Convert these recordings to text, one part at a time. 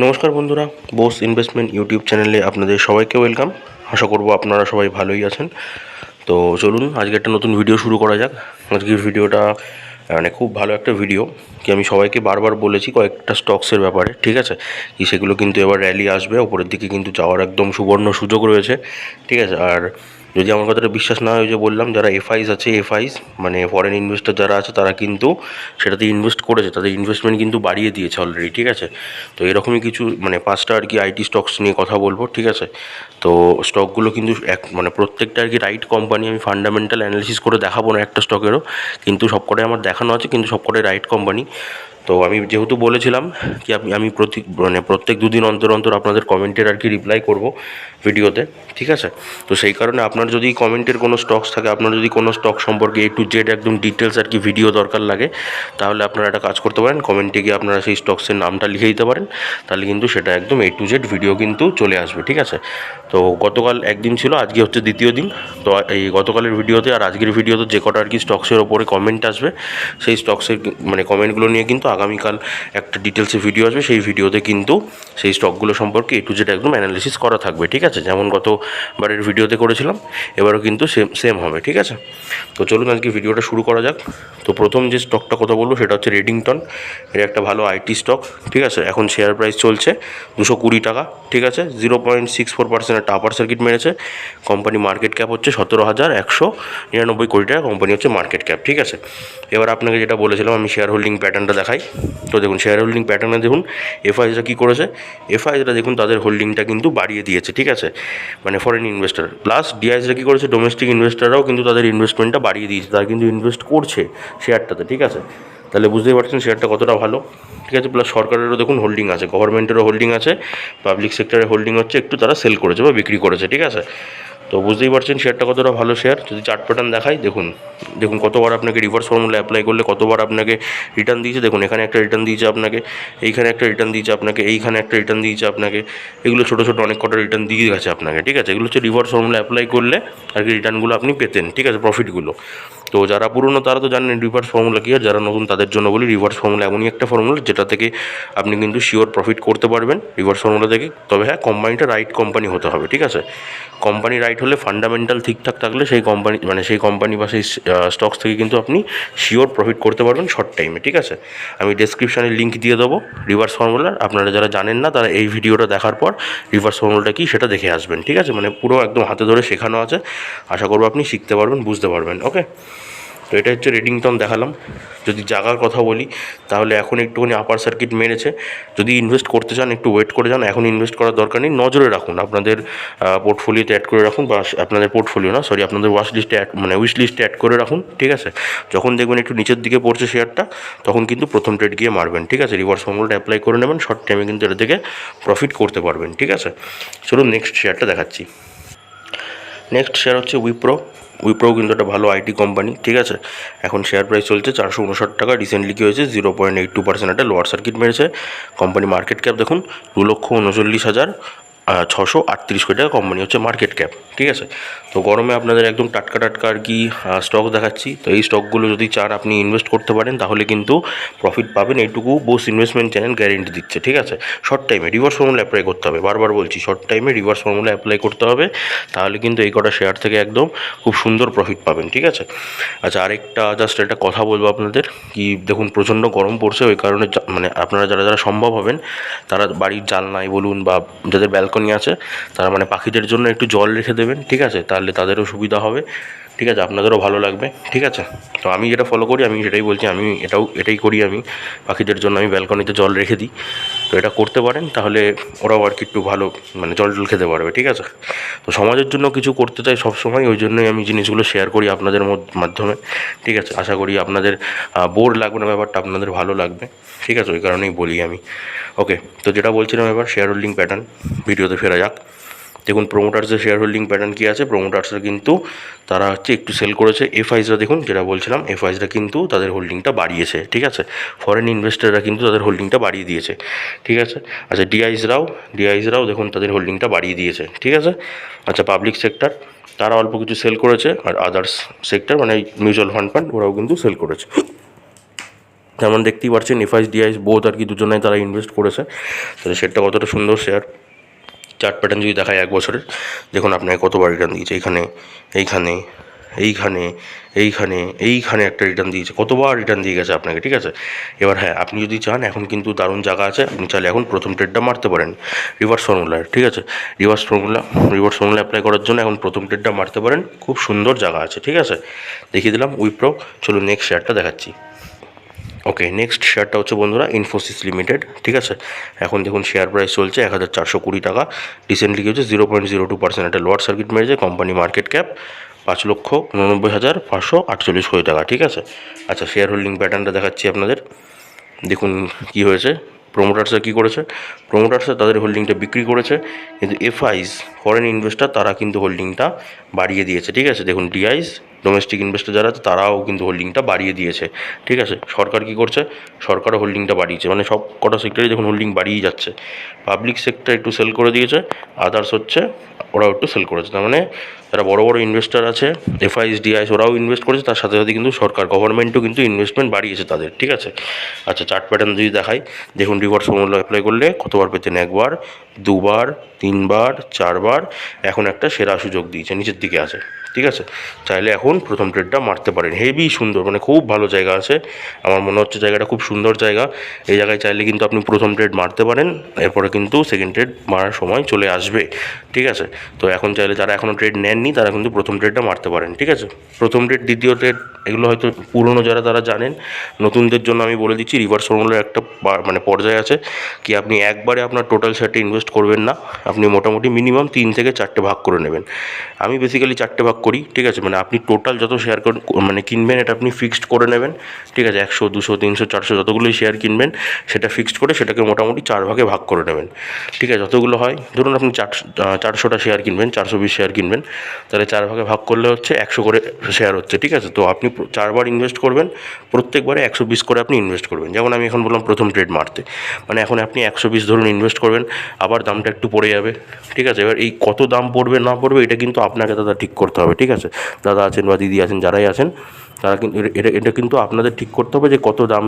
নমস্কার বন্ধুরা, Bose investment YouTube চ্যানেলে আপনাদের সবাইকে ওয়েলকাম। আশা করব আপনারা সবাই ভালোই আছেন। তো চলুন আজকে একটা নতুন ভিডিও শুরু করা যাক। আজকের ভিডিওটা মানে খুব ভালো একটা ভিডিও, কি আমি সবাইকে বারবার বলেছি কয়েকটা স্টকসের ব্যাপারে, ঠিক আছে, কি সেগুলো কিন্তু এবার র্যালি আসবে, ওপরের দিকে কিন্তু যাওয়ার একদম সুবর্ণ সুযোগ রয়েছে, ঠিক আছে। আর যদি আমার কথাটা বিশ্বাস না হয়, যে বললাম যারা এফআইস আছে, এফআইস মানে ফরেন ইনভেস্টর যারা আছে, তারা কিন্তু সেটাতে ইনভেস্ট করেছে, তাদের ইনভেস্টমেন্ট কিন্তু বাড়িয়ে দিয়েছে অলরেডি, ঠিক আছে। তো এরকমই কিছু মানে 5টা আর কি আইটি স্টকস নিয়ে কথা বলবো, ঠিক আছে। তো স্টকগুলো কিন্তু মানে প্রত্যেকটা আর কি রাইট কোম্পানি, আমি ফান্ডামেন্টাল অ্যানালিসিস করে দেখাবো না একটা স্টকেরও, কিন্তু সবকটাই আমার দেখানো আছে, কিন্তু সবকটাই রাইট কোম্পানি। তো আমি যেহেতু বলেছিলাম কি আমি প্রত্যেক দুদিন অন্তর অন্তর আপনাদের কমেন্টের আর কি রিপ্লাই করব ভিডিওতে, ঠিক আছে। তো সেই কারণে আপনার যদি কমেন্টের কোনো স্টকস থাকে, আপনার যদি কোনো স্টক সম্পর্কে A to Z একদম ডিটেলস আর কি ভিডিও দরকার লাগে, তাহলে আপনারা একটা কাজ করতে পারেন, কমেন্টে গিয়ে আপনারা সেই স্টকসের নামটা লিখে দিতে পারেন, তাহলে কিন্তু সেটা একদম A to Z ভিডিও কিন্তু চলে আসবে, ঠিক আছে। তো গতকাল একদিন ছিল, আজকে হচ্ছে দ্বিতীয় দিন। তো এই গতকালের ভিডিওতে আর আজকের ভিডিওতে যে কটা আর কি স্টকসের ওপরে কমেন্ট আসবে, সেই স্টকসের মানে কমেন্টগুলো নিয়ে কিন্তু আগামীকাল একটা ডিটেলসে ভিডিও আসবে। সেই ভিডিওতে কিন্তু সেই স্টকগুলো সম্পর্কে A to Z একদম অ্যানালিসিস করা থাকবে, ঠিক আছে। যেমন গতবারের ভিডিওতে করেছিলাম, এবারও কিন্তু সেম হবে, ঠিক আছে। তো চলুন আজকে ভিডিওটা শুরু করা যাক। তো প্রথম যে স্টকটা কথা বলবো সেটা হচ্ছে রেডিংটন। এর একটা ভালো আইটি স্টক, ঠিক আছে। এখন শেয়ার প্রাইস চলছে 220 টাকা, ঠিক আছে। 0.64% একটা আপার সার্কিট মেরেছে। কোম্পানি মার্কেট ক্যাপ হচ্ছে 17,199 কোটি টাকা, কোম্পানি হচ্ছে মার্কেট ক্যাপ, ঠিক আছে। এবার আপনাকে যেটা বলেছিলাম, আমি শেয়ার হোল্ডিং প্যাটার্নটা দেখাই। তো দেখুন শেয়ার হোল্ডিং প্যাটার্নে দেখুন এফআইসরা কী করেছে। এফআইসরা দেখুন তাদের হোল্ডিংটা কিন্তু বাড়িয়ে দিয়েছে, ঠিক আছে, মানে ফরেন ইনভেস্টার। প্লাস ডিআইসরা কী করেছে, ডোমেস্টিক ইনভেস্টাররাও কিন্তু তাদের ইনভেস্টমেন্টটা বাড়িয়ে দিয়েছে, তারা কিন্তু ইনভেস্ট করছে শেয়ারটাতে, ঠিক আছে। তাহলে বুঝতেই পারছেন শেয়ারটা কতটা ভালো, ঠিক আছে। প্লাস সরকারেরও দেখুন হোল্ডিং আছে, গভর্নমেন্টেরও হোল্ডিং আছে, পাবলিক সেক্টরের হোল্ডিং হচ্ছে, একটু তারা সেল করেছে বা বিক্রি করেছে, ঠিক আছে। তো বুঝতেই পারছেন শেয়ারটা কতটা ভালো শেয়ার। যদি চার্ট প্যাটার্ন দেখাই, দেখুন দেখুন কতবার আপনাকে রিভার্স ফর্মুলা অ্যাপ্লাই করলে কতবার আপনাকে রিটার্ন দিয়েছে। দেখুন এখানে একটা রিটার্ন দিয়েছে আপনাকে, এইখানে একটা রিটার্ন দিয়েছে আপনাকে, এইখানে একটা রিটার্ন দিয়েছে আপনাকে, এগুলো ছোটো ছোটো অনেক কটা রিটার্ন দিয়ে গেছে আপনাকে, ঠিক আছে। এগুলো হচ্ছে রিভার্স ফর্মুলা অ্যাপ্লাই করলে আর কি রিটার্নগুলো আপনি পেতেন, ঠিক আছে, প্রফিটগুলো। তো যারা পুরনো তারা তো জানেন রিভার্স ফর্মুলা কী, আর যারা নতুন তাদের জন্য বলি, রিভার্স ফর্মুলা এমনই একটা ফর্মুলা যেটা থেকে আপনি কিন্তু শিওর প্রফিট করতে পারবেন রিভার্স ফর্মুলা থেকে। তবে হ্যাঁ, কোম্পানিটা রাইট কোম্পানি হতে হবে, ঠিক আছে। কোম্পানি রাইট হলে, ফান্ডামেন্টাল ঠিকঠাক থাকলে সেই কোম্পানি বা সেই স্টকস থেকে কিন্তু আপনি শিওর প্রফিট করতে পারবেন শর্ট টাইমে, ঠিক আছে। আমি ডেসক্রিপশানে লিঙ্ক দিয়ে দেবো রিভার্স ফর্মুলার, আপনারা যারা জানেন না তারা এই ভিডিওটা দেখার পর রিভার্স ফর্মুলাটা কী সেটা দেখে আসবেন, ঠিক আছে। মানে পুরো একদম হাতে ধরে শেখানো আছে, আশা করবো আপনি শিখতে পারবেন, বুঝতে পারবেন, ওকে। তো এটা হচ্ছে রেডিংটন দেখালাম। যদি জাগার কথা বলি, তাহলে এখন একটুখানি আপার সার্কিট মেরেছে। যদি ইনভেস্ট করতে চান একটু ওয়েট করে যান, এখন ইনভেস্ট করার দরকার নেই, নজরে রাখুন, আপনাদের পোর্টফোলিওতে অ্যাড করে রাখুন, বা আপনাদের পোর্টফোলিও না সরি আপনাদের উইশ লিস্টে অ্যাড করে রাখুন, ঠিক আছে। যখন দেখবেন একটু নিচের দিকে পড়ছে শেয়ারটা, তখন কিন্তু প্রথম ট্রেড গিয়ে মারবেন, ঠিক আছে। রিভার্স ফর্মুলাটা অ্যাপ্লাই করে নেবেন, শর্ট টাইমে কিন্তু এটা থেকে প্রফিট করতে পারবেন, ঠিক আছে। চলুন নেক্সট শেয়ারটা দেখাচ্ছি। নেক্সট শেয়ার হচ্ছে উইপ্রো কিন্তু একটা ভালো আইটি কোম্পানি, ঠিক আছে। এখন শেয়ার প্রাইস চলছে 459 টাকা। রিসেন্টলি কী হয়েছে, 0.82% একটা লোয়ার সার্কিট মেরেছে। কোম্পানি মার্কেট ক্যাপ দেখুন 2,39,638 কোটি টাকা, কোম্পানি হচ্ছে মার্কেট ক্যাপ, ঠিক আছে। তো গরমে আপনাদের একদম টাটকা টাটকা আর কি স্টক দেখাচ্ছি। তো এই স্টকগুলো যদি চান আপনি ইনভেস্ট করতে পারেন, তাহলে কিন্তু প্রফিট পাবেন, এইটুকু বোস ইনভেস্টমেন্ট চ্যানেল গ্যারেন্টি দিচ্ছে, ঠিক আছে। শর্ট টাইমে রিভার্স ফর্মুলা অ্যাপ্লাই করতে হবে, বারবার বলছি, শর্ট টাইমে রিভার্স ফর্মুলা অ্যাপ্লাই করতে হবে, তাহলে কিন্তু এই কটা শেয়ার থেকে একদম খুব সুন্দর প্রফিট পাবেন, ঠিক আছে। আচ্ছা, আরেকটা জাস্ট একটা কথা বলবো আপনাদের, কি দেখুন প্রচণ্ড গরম পড়ছে, ওই কারণে মানে আপনারা যারা যারা সম্ভব হবেন, তারা বাড়ির জানলায় বলুন বা যাদের ব্যালকনি আছে, তারা মানে পাখিদের জন্য একটু জল রেখে দেবেন, ঠিক আছে, তাহলে তাদেরও সুবিধা হবে, ঠিক আছে, আপনাদেরও ভালো লাগবে, ঠিক আছে। তো আমি যেটা ফলো করি আমি সেটাই বলছি, আমি এটাই করি, আমি পাখিদের জন্য আমি ব্যালকনিতে জল রেখে দিই। তো এটা করতে পারেন, তাহলে ওরাও আর কি একটু ভালো মানে জল খেতে পারবে, ঠিক আছে। তো সমাজের জন্য কিছু করতে চাই সবসময়, ওই জন্যই আমি জিনিসগুলো শেয়ার করি আপনাদের মাধ্যমে, ঠিক আছে। আশা করি আপনাদের বোর লাগবে না, ব্যাপারটা আপনাদের ভালো লাগবে, ঠিক আছে, ওই কারণেই বলি আমি, ওকে। তো যেটা বলছিলাম, এবার শেয়ার হোল্ডিং প্যাটার্ন ভিডিওতে ফেরা যাক। দেখুন প্রোমোটার্সের শেয়ার হোল্ডিং প্যাটার্ন কী আছে। প্রোমোটার্সরা কিন্তু তারা হচ্ছে একটু সেল করেছে। এফআইসরা দেখুন, যেটা বলছিলাম, এফআইসরা কিন্তু তাদের হোল্ডিংটা বাড়িয়েছে, ঠিক আছে। ফরেন ইনভেস্টাররা কিন্তু তাদের হোল্ডিংটা বাড়িয়ে দিয়েছে, ঠিক আছে। আচ্ছা, ডিআইসরাও দেখুন তাদের হোল্ডিংটা বাড়িয়ে দিয়েছে, ঠিক আছে। আচ্ছা, পাবলিক সেক্টর তারা অল্প কিছু সেল করেছে, আর আদার্স সেক্টর মানে মিউচুয়াল ফান্ড ওরাও কিন্তু সেল করেছে। যেমন দেখতেই পাচ্ছেন এফআইএস ডিআইএস বোথ আর কি দুজনেই তারা ইনভেস্ট করেছে। তাহলে শেয়ারটা কতটা সুন্দর শেয়ার। চার্ট প্যাটার্ন যদি দেখায় 1 বছরের, দেখুন আপনাকে কতবার রিটার্ন দিয়েছে, এইখানে এইখানে এইখানে এইখানে এইখানে একটা রিটার্ন দিয়েছে, কতবার রিটার্ন দিয়ে গেছে আপনাকে, ঠিক আছে। এবার হ্যাঁ, আপনি যদি চান এখন কিন্তু দারুণ জায়গা আছে, আপনি চাইলে এখন প্রথম ট্রেডটা মারতে পারেন রিভার্স ফর্মুলায়, ঠিক আছে। রিভার্স ফর্মুলা অ্যাপ্লাই করার জন্য এখন প্রথম ট্রেডটা মারতে পারেন, খুব সুন্দর জায়গা আছে, ঠিক আছে। দেখিয়ে দিলাম উইপ্রো। চলুন নেক্সট শেয়ারটা দেখাচ্ছি। ওকে, নেক্সট শেয়ারটা হচ্ছে বন্ধুরা ইনফোসিস লিমিটেড, ঠিক আছে। এখন দেখুন শেয়ার প্রাইস চলছে 1420 টাকা। রিসেন্টলি কি হচ্ছে 0.02% একটা লোয়ার সার্কিট মেরেছে। কোম্পানি মার্কেট ক্যাপ 5,89,548 কোটি টাকা, ঠিক আছে। আচ্ছা, শেয়ার হোল্ডিং প্যাটার্নটা দেখাচ্ছি আপনাদের। দেখুন কি হয়েছে, প্রোমোটার্সরা কী করেছে, প্রোমোটার্সরা তাদের হোল্ডিংটা বিক্রি করেছে, কিন্তু এফআইস ফরেন ইনভেস্টার তারা কিন্তু হোল্ডিংটা বাড়িয়ে দিয়েছে, ঠিক আছে। দেখুন ডিআইস ডোমেস্টিক ইনভেস্টার যারা আছে তারাও কিন্তু হোল্ডিংটা বাড়িয়ে দিয়েছে, ঠিক আছে। সরকার কী করছে, সরকারও হোল্ডিংটা বাড়িয়েছে, মানে সব কটা সেক্টরে দেখুন হোল্ডিং বাড়িয়ে যাচ্ছে। পাবলিক সেক্টর একটু সেল করে দিয়েছে, আদার্স হচ্ছে ওরাও একটু সেল করেছে। তার মানে যারা বড় বড় ইনভেস্টার আছে এফআইএস ডিআইএস ওরাও ইনভেস্ট করেছে, তার সাথে সাথে কিন্তু সরকার গভর্নমেন্টও কিন্তু ইনভেস্টমেন্ট বাড়িয়েছে তাদের, ঠিক আছে। আচ্ছা, চার্ট প্যাটার্ন যদি দেখাই, দেখুন রিভার্স ফর্মুলা অ্যাপ্লাই করলে কতবার পেতেন, 1 বার, 2 বার, 3 বার, 4 বার। এখন একটা সেরা সুযোগ দিয়েছে, নিচের দিকে আছে, ঠিক আছে। চাইলে এখন প্রথম ট্রেডটা মারতে পারেন, হেভি সুন্দর, মানে খুব ভালো জায়গা আছে। আমার মনে হচ্ছে জায়গাটা খুব সুন্দর জায়গা। এই জায়গায় চাইলে কিন্তু আপনি প্রথম ট্রেড মারতে পারেন, এরপরে কিন্তু সেকেন্ড ট্রেড মারার সময় চলে আসবে, ঠিক আছে। তো এখন চাইলে যারা এখনও ট্রেড নেননি তারা কিন্তু প্রথম ট্রেডটা মারতে পারেন, ঠিক আছে। প্রথম ট্রেড, দ্বিতীয় ট্রেড এগুলো হয়তো পুরনো যারা তারা জানেন, নতুনদের জন্য আমি বলে দিচ্ছি রিভার্স ফর্মুলার একটা মানে পর্যায়ে আছে কি, আপনি একবারে আপনার টোটাল শেয়ারটা ইনভেস্ট করবেন না, আপনি মোটামুটি মিনিমাম 3 থেকে 4টে ভাগ করে নেবেন। আমি বেসিক্যালি 4টে ভাগ করি, ঠিক আছে। মানে আপনি টোটাল যত শেয়ার মানে কিনবেন এটা আপনি ফিক্সড করে নেবেন, ঠিক আছে। 100, 200, 300, 400 যতগুলোই শেয়ার কিনবেন সেটা ফিক্সড করে সেটাকে মোটামুটি 4 ভাগে ভাগ করে নেবেন, ঠিক আছে। যতগুলো হয়, ধরুন আপনি 400টা শেয়ার কিনবেন, 420 শেয়ার কিনবেন, তাহলে 4 ভাগে ভাগ করলে হচ্ছে 100 করে শেয়ার হচ্ছে, ঠিক আছে। তো আপনি 4 বার ইনভেস্ট করবেন, প্রত্যেকবারে 120 করে আপনি ইনভেস্ট করবেন। যেমন আমি এখন বললাম প্রথম ট্রেড মারতে, মানে এখন আপনি 120 ধরুন ইনভেস্ট করবেন, আবার দামটা একটু পড়ে যাবে, ঠিক আছে। এবার এই কত দাম পড়বে না পড়বে এটা কিন্তু আপনাকে দাদা ঠিক করতে হবে, ঠিক আছে। দাদা আছেন বা দিদি আছেন যারাই আছেন তারা কিন্তু এটা কিন্তু আপনাদের ঠিক করতে হবে যে কত দাম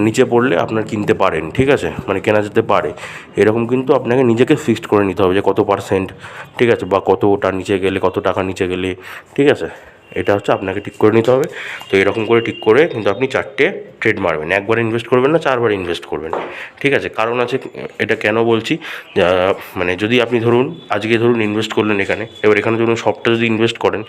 নিচে পড়লে আপনার কিনতে পারেন, ঠিক আছে, মানে কেনা যেতে পারে। এরকম কিন্তু আপনাকে নিজেকে ফিক্সড করে নিতে হবে যে কত পার্সেন্ট, ঠিক আছে, বা কতটা নিচে গেলে, কত টাকা নিচে গেলে, ঠিক আছে। এটা হচ্ছে আপনাকে ঠিক করে নিতে হবে। তো এরকম করে ঠিক করে কিন্তু আপনি 4টে ট্রেড মারবেন, একবার ইনভেস্ট করবেন না, 4বার ইনভেস্ট করবেন, ঠিক আছে। কারণ আছে, এটা কেন বলছি, মানে যদি আপনি ধরুন আজকে ধরুন ইনভেস্ট করলেন এখানে, এবার এখানে ধরুন সবটা যদি ইনভেস্ট করেন,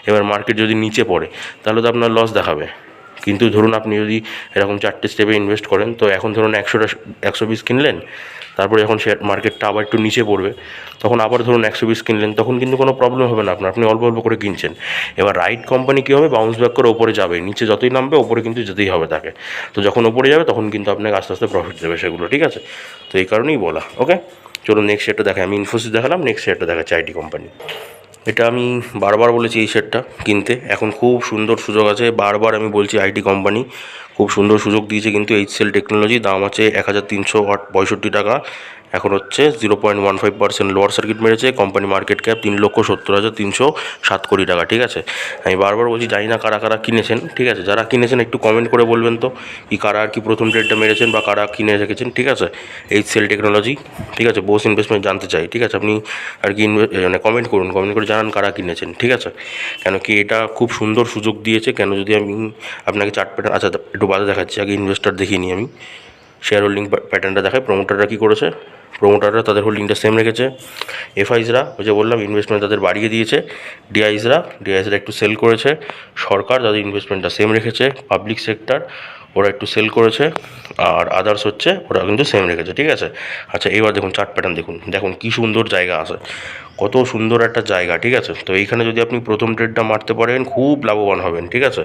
এবার মার্কেট যদি নিচে পড়ে তাহলে তো আপনার লস দেখাবে। কিন্তু ধরুন আপনি যদি এরকম 4টে স্টেপে ইনভেস্ট করেন, তো এখন ধরুন 120 কিনলেন, তারপরে যখন শেয়ার মার্কেটটা আবার একটু নিচে পড়বে তখন আবার ধরুন 120 কিনলেন, তখন কিন্তু কোনো প্রবলেম হবে না আপনার, আপনি অল্প অল্প করে কিনছেন। এবার রাইট কোম্পানি কী হবে, বাউন্স ব্যাক করে ওপরে যাবে, নিচে যতই নামবে ওপরে কিন্তু যেতেই হবে তাকে। তো যখন ওপরে যাবে তখন কিন্তু আপনাকে আস্তে আস্তে প্রফিট দেবে সেগুলো, ঠিক আছে। তো এই কারণেই বলা। ওকে, চলুন নেক্সট শেয়ারটা দেখাই। আমি ইনফোসিস দেখালাম, নেক্সট শেয়ারটা দেখাচ্ছি আইটি কোম্পানি। এটা আমি বারবার বলেছি এই শেয়ারটা কিনতে, এখন খুব সুন্দর সুযোগ আছে, বারবার আমি বলছি আইটি কোম্পানি খুব সুন্দর সুযোগ দিয়েছে। কিন্তু HCL টেকনোলজি, দাম আছে 1365 টাকা, এখন হচ্ছে 0.15% লোয়ার সার্কিট মেরেছে। কোম্পানি মার্কেট ক্যাপ 3,70,307 কোটি টাকা, ঠিক আছে। আমি বারবার বলছি, জানি না কারা কারা কিনেছেন, ঠিক আছে। যারা কিনেছেন একটু কমেন্ট করে বলবেন তো কি কারা আর কি প্রথম ট্রেডটা মেরেছেন বা কারা কিনে রেখেছেন, ঠিক আছে। HCL টেকনোলজি, ঠিক আছে, বোস ইনভেস্টমেন্ট জানতে চাই, ঠিক আছে। আপনি আর কি মানে কমেন্ট করুন, কমেন্ট করে জানান কারা কিনেছেন, ঠিক আছে। কেন কি এটা খুব সুন্দর সুযোগ দিয়েছে। কেন যদি আমি আপনাকে চার্ট প্যাটার্ন, আচ্ছা একটু বাদে দেখাচ্ছি, আগে ইনভেস্টার দেখিয়ে নিই আমি। শেয়ার হোল্ডিং প্যাটার্নটা দেখায়। প্রোমোটাররা কী করেছে, প্রোমোটাররা তাদের হোল্ডিংটা সেম রেখেছে। এফআইসরা, ওই যে বললাম ইনভেস্টমেন্ট তাদের বাড়িয়ে দিয়েছে। ডিআইসরা একটু সেল করেছে। সরকার যাদের ইনভেস্টমেন্টটা সেম রেখেছে। পাবলিক সেক্টর ওরা একটু সেল করেছে, আর আদার্স হচ্ছে ওরা কিন্তু সেম রেখেছে, ঠিক আছে। আচ্ছা, এবার দেখুন চার্ট প্যাটার্ন দেখুন কী সুন্দর জায়গা আছে, কত সুন্দর একটা জায়গা, ঠিক আছে। তো এইখানে যদি আপনি প্রথম ট্রেডটা মারতে পারেন খুব লাভবান হবেন, ঠিক আছে।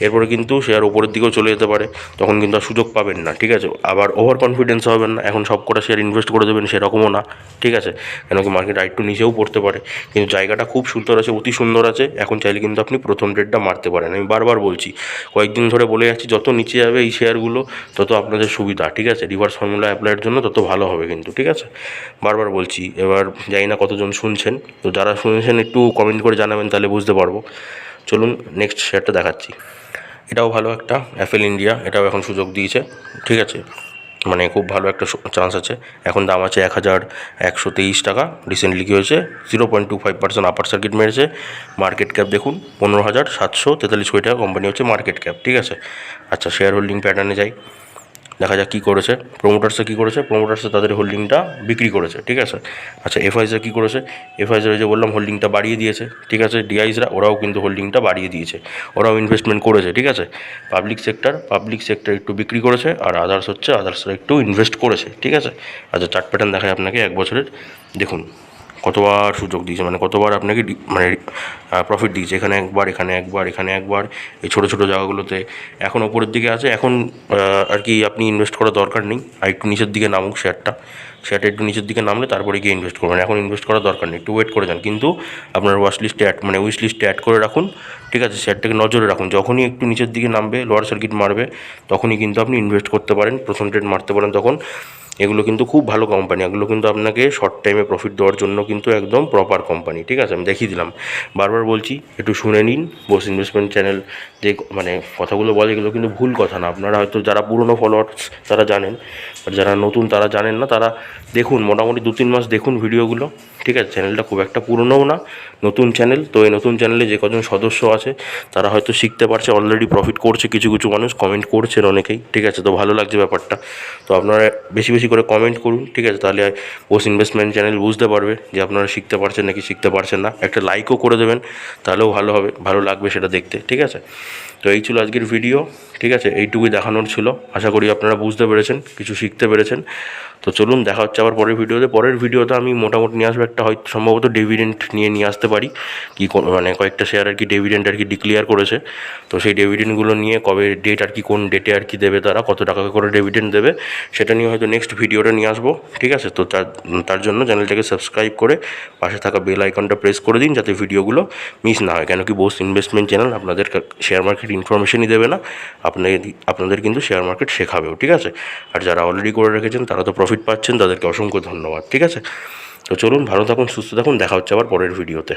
এরপরে কিন্তু শেয়ার ওপরের দিকেও চলে যেতে পারে, তখন কিন্তু আর সুযোগ পাবেন না, ঠিক আছে। আবার ওভার কনফিডেন্স হবেন না, এখন সব কটা শেয়ার ইনভেস্ট করে দেবেন সেরকমও না, ঠিক আছে। কেন কি মার্কেট আরেকটু নিচেও পড়তে পারে, কিন্তু জায়গাটা খুব সুন্দর আছে, অতি সুন্দর আছে। এখন চাইলে কিন্তু আপনি প্রথম ট্রেডটা মারতে পারেন। আমি বারবার বলছি, কয়েকদিন ধরে বলে যাচ্ছি, যত নিচে যাবে এই শেয়ারগুলো তত আপনাদের সুবিধা, ঠিক আছে। রিভার্স ফর্মুলা অ্যাপ্লাইয়ের জন্য তত ভালো হবে কিন্তু, ঠিক আছে। বারবার বলছি, এবার জানি না কতজন শুনছেন, তো যারা শুনেছেন একটু কমেন্ট করে জানাবেন, তাহলে বুঝতে পারবো। চলুন নেক্সট শেয়ারটা দেখাচ্ছি। এটাও ভালো একটা অ্যাপেল ইন্ডিয়া, এটাও এখন সুযোগ দিয়েছে, ঠিক আছে, মানে খুব ভালো একটা চান্স আছে। এখন দাম আছে 1123 টাকা। রিসেন্টলি কী হয়েছে, 0.25% আপার সার্কিট মেরেছে। মার্কেট ক্যাপ দেখুন 15,743 কোটি টাকা কোম্পানি হচ্ছে মার্কেট ক্যাপ, ঠিক আছে। আচ্ছা, শেয়ার হোল্ডিং প্যাটার্নে যাই, দেখা যাক কী করেছে প্রোমোটার্সে। কী করেছে প্রোমোটার্সে, তাদের হোল্ডিংটা বিক্রি করেছে, ঠিক আছে। আচ্ছা, এফআইসরা কী করেছে, এফআইসরা যে বললাম হোল্ডিংটা বাড়িয়ে দিয়েছে, ঠিক আছে। ডিআইসরা ওরাও কিন্তু হোল্ডিংটা বাড়িয়ে দিয়েছে, ওরাও ইনভেস্টমেন্ট করেছে, ঠিক আছে। পাবলিক সেক্টর একটু বিক্রি করেছে, আর আদার্সরা একটু ইনভেস্ট করেছে, ঠিক আছে। আচ্ছা, চার্ট প্যাটার্ন দেখায় আপনাকে এক বছরের, দেখুন কতবার সুযোগ দিয়েছে, মানে কতবার আপনাকে প্রফিট দিয়েছে, এখানে একবার, এখানে একবার, এখানে একবার, এই ছোটো ছোটো জায়গাগুলোতে। এখন ওপরের দিকে আছে, এখন আর কি আপনি ইনভেস্ট করার দরকার নেই, আর একটু নিচের দিকে নামুক শেয়ারটা একটু নিচের দিকে নামলে তারপরে গিয়ে ইনভেস্ট করবেন। এখন ইনভেস্ট করার দরকার নেই, একটু ওয়েট করে যান, কিন্তু আপনার উইশ লিস্টে অ্যাড করে রাখুন, ঠিক আছে। শেয়ারটাকে নজরে রাখুন, যখনই একটু নিচের দিকে নামবে, লোয়ার সার্কিট মারবে, তখনই কিন্তু আপনি ইনভেস্ট করতে পারেন, প্রথম ট্রেড মারতে পারেন তখন। এগুলো কিন্তু খুব ভালো কোম্পানি, এগুলো কিন্তু আপনাকে শর্ট টাইমে প্রফিট দেওয়ার জন্য কিন্তু একদম প্রপার কোম্পানি, ঠিক আছে। আমি দেখিয়ে দিলাম, বারবার বলছি একটু শুনে নিন। বোস ইনভেস্টমেন্ট চ্যানেল যে কথাগুলো বলে, এগুলো কিন্তু ভুল কথা না। আপনারা হয়তো যারা পুরনো ফলোয়ার্স তারা জানেন, আর যারা নতুন তারা জানেন না। তারা দেখুন, মোটামুটি 2-3 মাস দেখুন ভিডিওগুলো, ঠিক আছে। চ্যানেলটা খুব একটা পুরনোও না, নতুন চ্যানেল। তো এই নতুন চ্যানেলে যে কজন সদস্য আছে তারা হয়তো শিখতে পারছে, অলরেডি প্রফিট করছে কিছু কিছু মানুষ, কমেন্ট করছেন অনেকেই, ঠিক আছে। তো ভালো লাগছে ব্যাপারটা। তো আপনারা বেশি বেশি করে কমেন্ট করুন, ঠিক আছে। তাহলে বোস ইনভেস্টমেন্ট চ্যানেল বুঝতে পারবে যে আপনারা শিখতে পারছেন নাকি শিখতে পারছেন না। একটা লাইকও করে দেবেন, তাহলেও ভালো হবে, ভালো লাগবে সেটা দেখতে, ঠিক আছে। তো এই ছিল আজকের ভিডিও, ঠিক আছে। এইটুকুই দেখানোর ছিল, আশা করি আপনারা বুঝতে পেরেছেন, কিছু শিখতে পেরেছেন। তো চলুন, দেখা হচ্ছে আবার পরের ভিডিওতে আমি মোটামুটি নিয়ে আসবো একটা, হয়তো সম্ভবত ডিভিডেন্ড নিয়ে আসতে পারি, কি কয়েকটা শেয়ার আর কি ডিভিডেন্ড আর কি ডিক্লেয়ার করেছে। তো সেই ডিভিডেন্ডগুলো নিয়ে কবে ডেট আর কি, কোন ডেটে আর কি দেবে তারা, কত টাকা করে ডিভিডেন্ড দেবে, সেটা নিয়ে হয়তো নেক্সট ভিডিওটা নিয়ে আসবো, ঠিক আছে। তো তার জন্য চ্যানেলটাকে সাবস্ক্রাইব করে পাশে থাকা বেল আইকনটা প্রেস করে দিন, যাতে ভিডিওগুলো মিস না হয়। কেন কি বোস ইনভেস্টমেন্ট চ্যানেল আপনাদের শেয়ার মার্কেট ইনফরমেশনই দেবে না, আপনাদের কিন্তু শেয়ার মার্কেট শেখাবেও, ঠিক আছে। আর যারা অলরেডি করে রেখেছেন তারা তো প্রফিট পাচ্ছেন, তাদেরকে অসংখ্য ধন্যবাদ, ঠিক আছে। তো চলুন, ভালো থাকুন, সুস্থ থাকুন, দেখা হচ্ছে আবার পরের ভিডিওতে।